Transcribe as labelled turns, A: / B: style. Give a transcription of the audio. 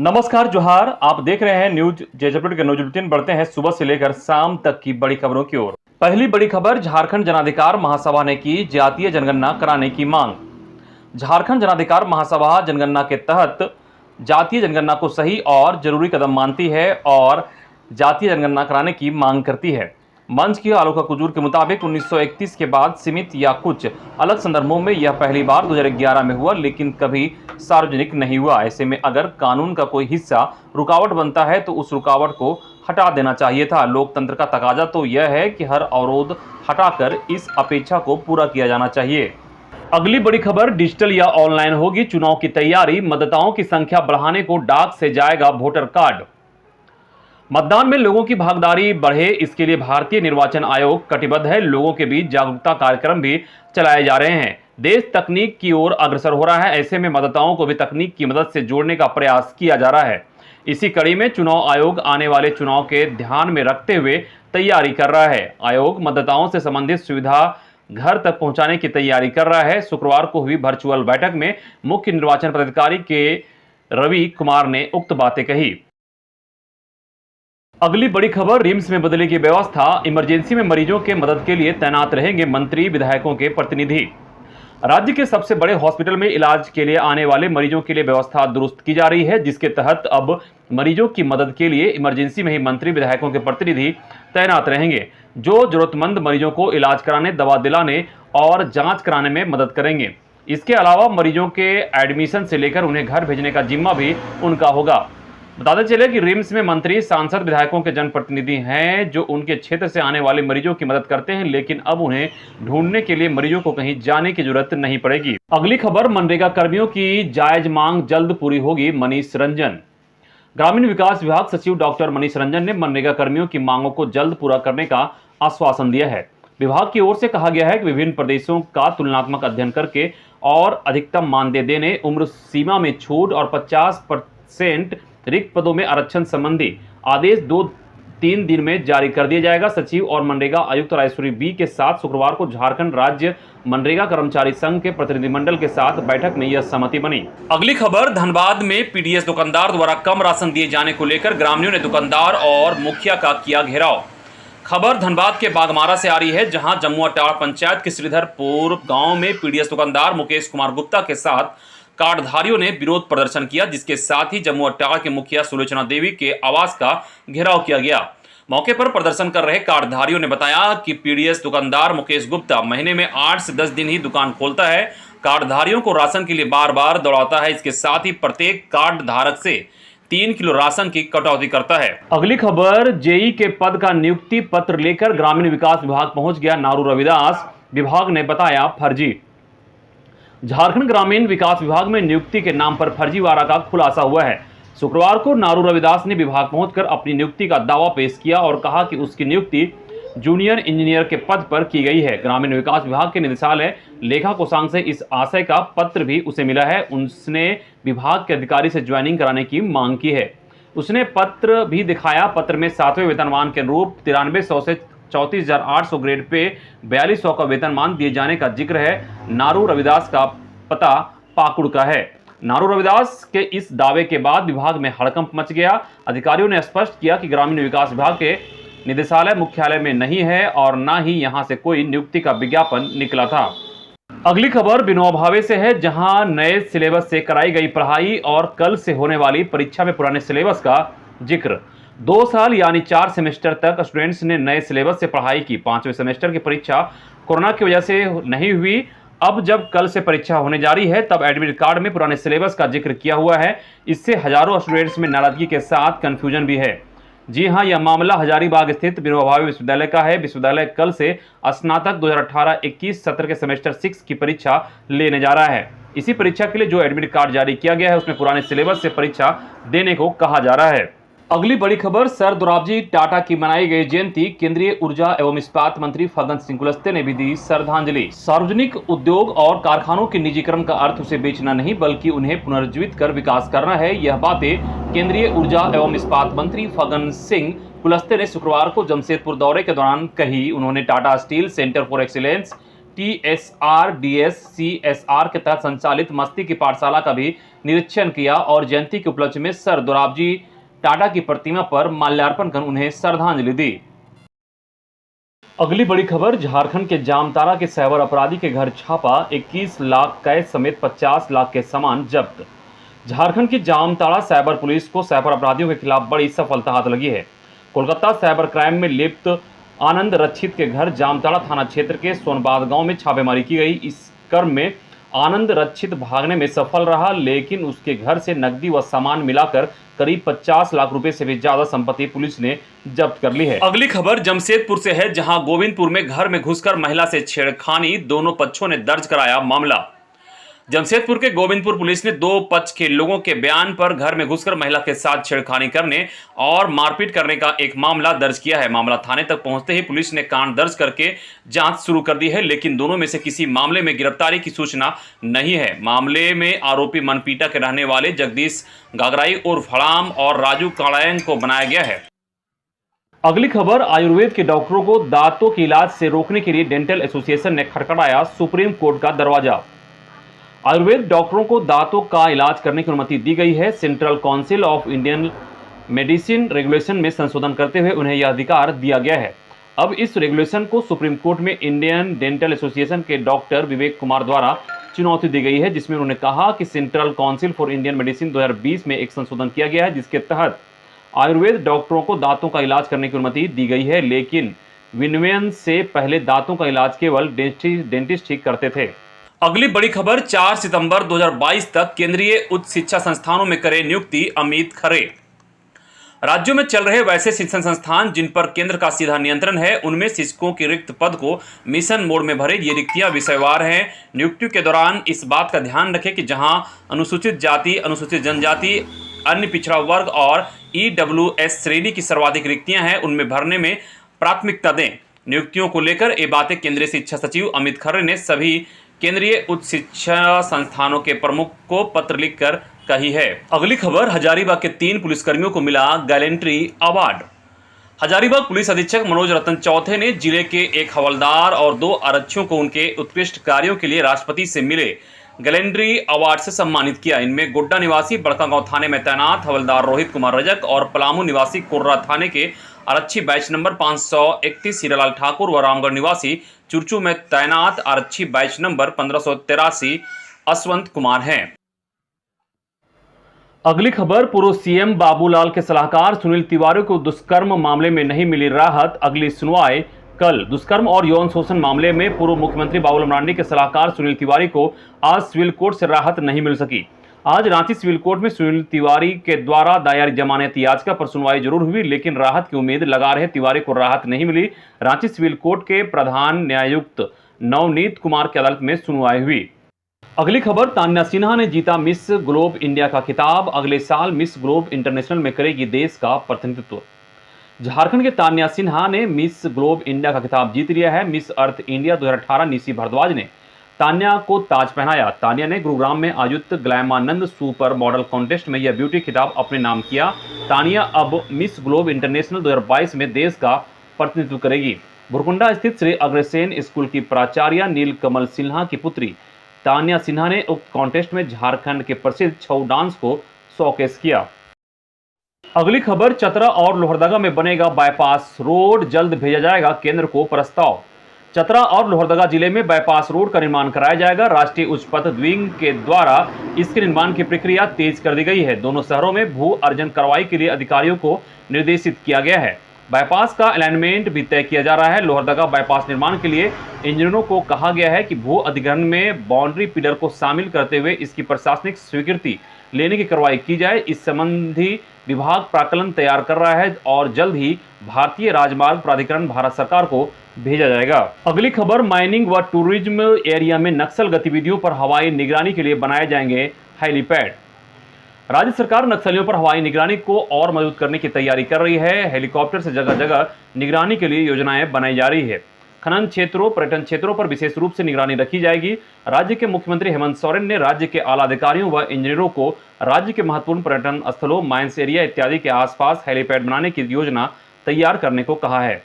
A: नमस्कार जोहार। आप देख रहे हैं न्यूज जयजपुर के न्यूज बुलेटिन। बढ़ते हैं सुबह से लेकर शाम तक की बड़ी खबरों की ओर। पहली बड़ी खबर, झारखंड जनाधिकार महासभा ने की जातीय जनगणना कराने की मांग। झारखंड जनाधिकार महासभा जनगणना के तहत जातीय जनगणना को सही और जरूरी कदम मानती है और जातीय जनगणना कराने की मांग करती है। मंच की आलोका कुजूर के मुताबिक 1931 के बाद सीमित या कुछ अलग संदर्भों में यह पहली बार 2011 में हुआ, लेकिन कभी सार्वजनिक नहीं हुआ। ऐसे में अगर कानून का कोई हिस्सा रुकावट बनता है तो उस रुकावट को हटा देना चाहिए था। लोकतंत्र का तकाजा तो यह है कि हर अवरोध हटाकर इस अपेक्षा को पूरा किया जाना चाहिए। अगली बड़ी खबर, डिजिटल या ऑनलाइन होगी चुनाव की तैयारी। मतदाताओं की संख्या बढ़ाने को डाक से जाएगा वोटर कार्ड। मतदान में लोगों की भागीदारी बढ़े, इसके लिए भारतीय निर्वाचन आयोग कटिबद्ध है। लोगों के बीच जागरूकता कार्यक्रम भी चलाए जा रहे हैं। देश तकनीक की ओर अग्रसर हो रहा है, ऐसे में मतदाताओं को भी तकनीक की मदद से जोड़ने का प्रयास किया जा रहा है। इसी कड़ी में चुनाव आयोग आने वाले चुनाव के ध्यान में रखते हुए तैयारी कर रहा है। आयोग मतदाताओं से संबंधित सुविधा घर तक पहुंचाने की तैयारी कर रहा है। शुक्रवार को हुई वर्चुअल बैठक में मुख्य निर्वाचन पदाधिकारी के रवि कुमार ने उक्त बातें कही। अगली बड़ी खबर, रिम्स में बदलेगी व्यवस्था। इमरजेंसी में मरीजों के मदद के लिए तैनात रहेंगे मंत्री विधायकों के प्रतिनिधि। राज्य के सबसे बड़े हॉस्पिटल में इलाज के लिए आने वाले मरीजों के लिए व्यवस्था दुरुस्त की जा रही है, जिसके तहत अब मरीजों की मदद के लिए इमरजेंसी में ही मंत्री विधायकों के प्रतिनिधि तैनात रहेंगे, जो जरूरतमंद मरीजों को इलाज कराने, दवा दिलाने और जांच कराने में मदद करेंगे। इसके अलावा मरीजों के एडमिशन से लेकर उन्हें घर भेजने का जिम्मा भी उनका होगा। बताते चले कि रिम्स में मंत्री, सांसद, विधायकों के जनप्रतिनिधि हैं जो उनके क्षेत्र से आने वाले मरीजों की मदद करते हैं, लेकिन अब उन्हें ढूंढने के लिए मरीजों को कहीं जाने की जरूरत नहीं पड़ेगी। अगली खबर, मनरेगा कर्मियों की जायज मांग जल्द पूरी होगी। मनीष रंजन। ग्रामीण विकास विभाग सचिव डॉक्टर मनीष रंजन ने मनरेगा कर्मियों की मांगों को जल्द पूरा करने का आश्वासन दिया है। विभाग की ओर से कहा गया है कि विभिन्न प्रदेशों का तुलनात्मक अध्ययन करके और अधिकतम मानदेय देने, उम्र सीमा में छूट और 50% रिक्त पदों में आरक्षण संबंधी आदेश 2-3 दिन में जारी कर दिया जाएगा। सचिव और मनरेगा आयुक्त राजेश्वरी बी के साथ शुक्रवार को झारखंड राज्य मनरेगा कर्मचारी संघ के प्रतिनिधिमंडल के साथ बैठक में यह सहमति बनी। अगली खबर, धनबाद में पीडीएस दुकानदार द्वारा कम राशन दिए जाने को लेकर ग्रामीणों ने दुकानदार और मुखिया का किया घेराव। खबर धनबाद के बागमारा से आ रही है, जहां जमुआटाड़ पंचायत के श्रीधरपुर गांव में पीडीएस दुकानदार मुकेश कुमार गुप्ता के साथ कार्डधारियों ने विरोध प्रदर्शन किया, जिसके साथ ही जमुआटाड़ के मुखिया सुलोचना देवी के आवास का घेराव किया गया। मौके पर प्रदर्शन कर रहे कार्डधारियों ने बताया कि पीडीएस दुकानदार मुकेश गुप्ता महीने में 8 से 10 दिन ही दुकान खोलता है, कार्डधारियों को राशन के लिए बार बार दौड़ाता है। इसके साथ ही प्रत्येक कार्ड धारक से 3 किलो राशन की कटौती करता है। अगली खबर, जेई के पद का नियुक्ति पत्र लेकर ग्रामीण विकास विभाग पहुंच गया नारू रविदास। विभाग ने बताया फर्जी। झारखंड ग्रामीण विकास विभाग में नियुक्ति के नाम पर फर्जीवाड़ा का खुलासा हुआ है। शुक्रवार को नारू रविदास ने विभाग पहुंचकर अपनी नियुक्ति का दावा पेश किया और कहा कि उसकी नियुक्ति जूनियर इंजीनियर के पद पर की गई है। ग्रामीण विकास विभाग के निदेशालय लेखा कोषांग से इस आशय का पत्र भी उसे मिला है। उसने विभाग के अधिकारी से ज्वाइनिंग कराने की मांग की है। उसने पत्र भी दिखाया। पत्र में 7वें वेतनमान के अनुरूप 9300 से 34,800 ग्रेड पे 4200 का वेतनमान दिए जाने का जिक्र है। नारू रविदास का पता पाकुड़ का है। नारू रविदास के इस दावे के बाद विभाग में हड़कंप मच गया। अधिकारियों ने स्पष्ट किया कि ग्रामीण विकास विभाग के निदेशालय मुख्यालय में नहीं है और न ही यहां से कोई नियुक्ति का विज्ञापन निकला था। अगली खबर विनोबा भावे से है, जहां नए सिलेबस से कराई गई पढ़ाई और कल से होने वाली परीक्षा में पुराने सिलेबस का जिक्र। 2 साल यानी 4 सेमेस्टर तक स्टूडेंट्स ने नए सिलेबस से पढ़ाई की। 5वें सेमेस्टर की परीक्षा कोरोना की वजह से नहीं हुई। अब जब कल से परीक्षा होने जा रही है, तब एडमिट कार्ड में पुराने सिलेबस का जिक्र किया हुआ है। इससे हजारों स्टूडेंट्स में नाराजगी के साथ कंफ्यूजन भी है। जी हां, यह मामला हजारीबाग स्थित विनोबा भावे विश्वविद्यालय का है। विश्वविद्यालय कल से स्नातक 2018-21 सत्र के सेमेस्टर 6 की परीक्षा लेने जा रहा है। इसी परीक्षा के लिए जो एडमिट कार्ड जारी किया गया है, उसमें पुराने सिलेबस से परीक्षा देने को कहा जा रहा है। अगली बड़ी खबर, सर दोराबजी टाटा की मनाई गई जयंती। केंद्रीय ऊर्जा एवं इस्पात मंत्री फग्गन सिंह कुलस्ते ने भी दी श्रद्धांजलि। सार्वजनिक उद्योग और कारखानों के निजीकरण का अर्थ उसे बेचना नहीं, बल्कि उन्हें पुनर्जीवित कर विकास करना है। यह बातें केंद्रीय ऊर्जा एवं इस्पात मंत्री फग्गन सिंह कुलस्ते ने शुक्रवार को जमशेदपुर दौरे के दौरान कही। उन्होंने Tata steel centre for excellence TSR-DSCSR के तहत संचालित मस्ती की पाठशाला का भी निरीक्षण किया और जयंती के उपलक्ष्य में सर दोराबजी टाटा की प्रतिमा पर माल्यार्पण कर उन्हें श्रद्धांजलि दी। अगली बड़ी खबर, झारखंड के जामताड़ा के साइबर अपराधी के घर छापा, 21 लाख कैश समेत 50 लाख के सामान जब्त। झारखंड की जामताड़ा साइबर पुलिस को साइबर अपराधियों के खिलाफ बड़ी सफलता हाथ लगी है। कोलकाता साइबर क्राइम में लिप्त आनंद रक्षित के घर जामताड़ा थाना क्षेत्र के सोनबाद गांव में छापेमारी की गई। इस क्रम में आनंद रक्षित भागने में सफल रहा, लेकिन उसके घर से नकदी व सामान मिलाकर करीब 50 लाख रुपए से भी ज्यादा संपत्ति पुलिस ने जब्त कर ली है। अगली खबर जमशेदपुर से है, जहां गोविंदपुर में घर में घुसकर महिला से छेड़खानी, दोनों पक्षों ने दर्ज कराया मामला। जमशेदपुर के गोविंदपुर पुलिस ने दो पक्ष के लोगों के बयान पर घर में घुसकर महिला के साथ छेड़खानी करने और मारपीट करने का एक मामला दर्ज किया है। मामला थाने तक पहुंचते ही पुलिस ने कांड दर्ज करके जांच शुरू कर दी है, लेकिन दोनों में से किसी मामले में गिरफ्तारी की सूचना नहीं है। मामले में आरोपी मनपीटा के रहने वाले जगदीश गागराई उर्फ हड़ाम और राजू काड़ायन को बनाया गया है। अगली खबर, आयुर्वेद के डॉक्टरों को दांतों के इलाज से रोकने के लिए डेंटल एसोसिएशन ने खटखटाया सुप्रीम कोर्ट का दरवाजा। आयुर्वेद डॉक्टरों को दांतों का इलाज करने की अनुमति दी गई है। Central council of Indian medicine regulation में संशोधन करते हुए उन्हें यह अधिकार दिया गया है। अब इस रेगुलेशन को सुप्रीम कोर्ट में इंडियन डेंटल एसोसिएशन के डॉक्टर विवेक कुमार द्वारा चुनौती दी गई है, जिसमें उन्होंने कहा कि central council for Indian medicine 2020 में एक संशोधन किया गया है, जिसके तहत आयुर्वेद डॉक्टरों को दांतों का इलाज करने की अनुमति दी गई है, लेकिन विनियमन से पहले दांतों का इलाज केवल डेंटिस्ट ठीक करते थे। अगली बड़ी खबर, 4 सितंबर 2022 तक केंद्रीय उच्च शिक्षा संस्थानों में करे नियुक्ति अमित खरे। राज्यों में चल रहे वैसे शिक्षण संस्थान जिन पर केंद्र का सीधा नियंत्रण है, उनमें शिक्षकों की रिक्त पद को मिशन मोड में भरे। ये रिक्तियां विषयवार हैं। नियुक्ति के दौरान इस बात का ध्यान रखें कि जहां अनुसूचित जाति, अनुसूचित जनजाति, अन्य पिछड़ा वर्ग और EWS श्रेणी की सर्वाधिक रिक्तियां हैं, उनमें भरने में प्राथमिकता दें। नियुक्तियों को लेकर ये बातें केंद्रीय शिक्षा सचिव अमित खरे ने सभी केंद्रीय उच्च शिक्षा संस्थानों के प्रमुख को पत्र लिखकर कही है। अगली खबर, हजारीबाग के 3 पुलिसकर्मियों को मिला गैलेंट्री अवार्ड। हजारीबाग पुलिस अधीक्षक मनोज रतन चौथे ने जिले के एक हवलदार और 2 आरक्षियों को उनके उत्कृष्ट कार्यों के लिए राष्ट्रपति से मिले गैलेंट्री अवार्ड से सम्मानित किया। इनमें गोड्डा निवासी बड़कागांव थाने में तैनात हवलदार रोहित कुमार रजक और पलामू निवासी कोर्रा थाने के आरक्षी बैच नंबर 531 हीरालाल ठाकुर व रामगढ़ निवासी चुरचू में तैनात आरक्षी बैच नंबर 1583 अश्वंत कुमार हैं। अगली खबर, पूर्व सीएम बाबूलाल के सलाहकार सुनील तिवारी को दुष्कर्म मामले में नहीं मिली राहत, अगली सुनवाई कल। दुष्कर्म और यौन शोषण मामले में पूर्व मुख्यमंत्री बाबूलाल मरांडी के सलाहकार सुनील तिवारी को आज सिविल कोर्ट से राहत नहीं मिल सकी। आज रांची सिविल कोर्ट में सुनील तिवारी के द्वारा दायर जमानत याचिका पर सुनवाई जरूर हुई, लेकिन राहत की उम्मीद लगा रहे तिवारी को राहत नहीं मिली। रांची सिविल कोर्ट के प्रधान न्यायायुक्त नवनीत कुमार की अदालत में सुनवाई हुई। अगली खबर, तान्या सिन्हा ने जीता मिस ग्लोब इंडिया का खिताब, अगले साल मिस ग्लोब इंटरनेशनल में करेगी देश का प्रतिनिधित्व। झारखंड के तान्या सिन्हा ने मिस ग्लोब इंडिया का खिताब जीत लिया है। Miss Earth India 2018 Nishi Bhardwaj ने तान्या को ताज पहनाया। तान्या ने गुरुग्राम में आयोजित ग्लैमानंद सुपर मॉडल कॉन्टेस्ट में यह ब्यूटी खिताब अपने नाम किया। तान्या अब मिस ग्लोब इंटरनेशनल 2022 में देश का प्रतिनिधित्व करेगी। भुरकुंडा स्थित श्री अग्रसेन स्कूल की प्राचार्य नीलकमल सिन्हा की पुत्री तान्या सिन्हा ने उक्त कॉन्टेस्ट में झारखंड के प्रसिद्ध छऊ डांस को शोकेस किया। अगली खबर, चतरा और लोहरदगा में बनेगा बाईपास रोड, जल्द भेजा जाएगा केंद्र को प्रस्ताव। चतरा और लोहरदगा जिले में बाईपास रोड का निर्माण कराया जाएगा। राष्ट्रीय उच्च पथ विंग के द्वारा इसके निर्माण की प्रक्रिया तेज कर दी गई है। दोनों शहरों में भू अर्जन कार्रवाई के लिए अधिकारियों को निर्देशित किया गया है। बाईपास का अलाइनमेंट भी तय किया जा रहा है। लोहरदगा बाईपास निर्माण के लिए इंजीनियरों को कहा गया है कि भू अधिग्रहण में बाउंड्री पिलर को शामिल करते हुए इसकी प्रशासनिक स्वीकृति लेने की कार्रवाई की जाए। इस संबंधी विभाग प्राक्कलन तैयार कर रहा है और जल्द ही भारतीय राजमार्ग प्राधिकरण भारत सरकार को भेजा जाएगा। अगली खबर, माइनिंग व टूरिज्म एरिया में नक्सल गतिविधियों पर हवाई निगरानी के लिए बनाए जाएंगे हेलीपैड। राज्य सरकार नक्सलियों पर हवाई निगरानी को और मजबूत करने की तैयारी कर रही है। हेलीकॉप्टर से जगह जगह निगरानी के लिए योजनाएं बनाई जा रही है। खनन क्षेत्रों, पर्यटन क्षेत्रों पर विशेष रूप से निगरानी रखी जाएगी। राज्य के मुख्यमंत्री हेमंत सोरेन ने राज्य के आला अधिकारियों व इंजीनियरों को राज्य के महत्वपूर्ण पर्यटन स्थलों, माइंस एरिया इत्यादि के आसपास हेलीपैड बनाने की योजना तैयार करने को कहा है।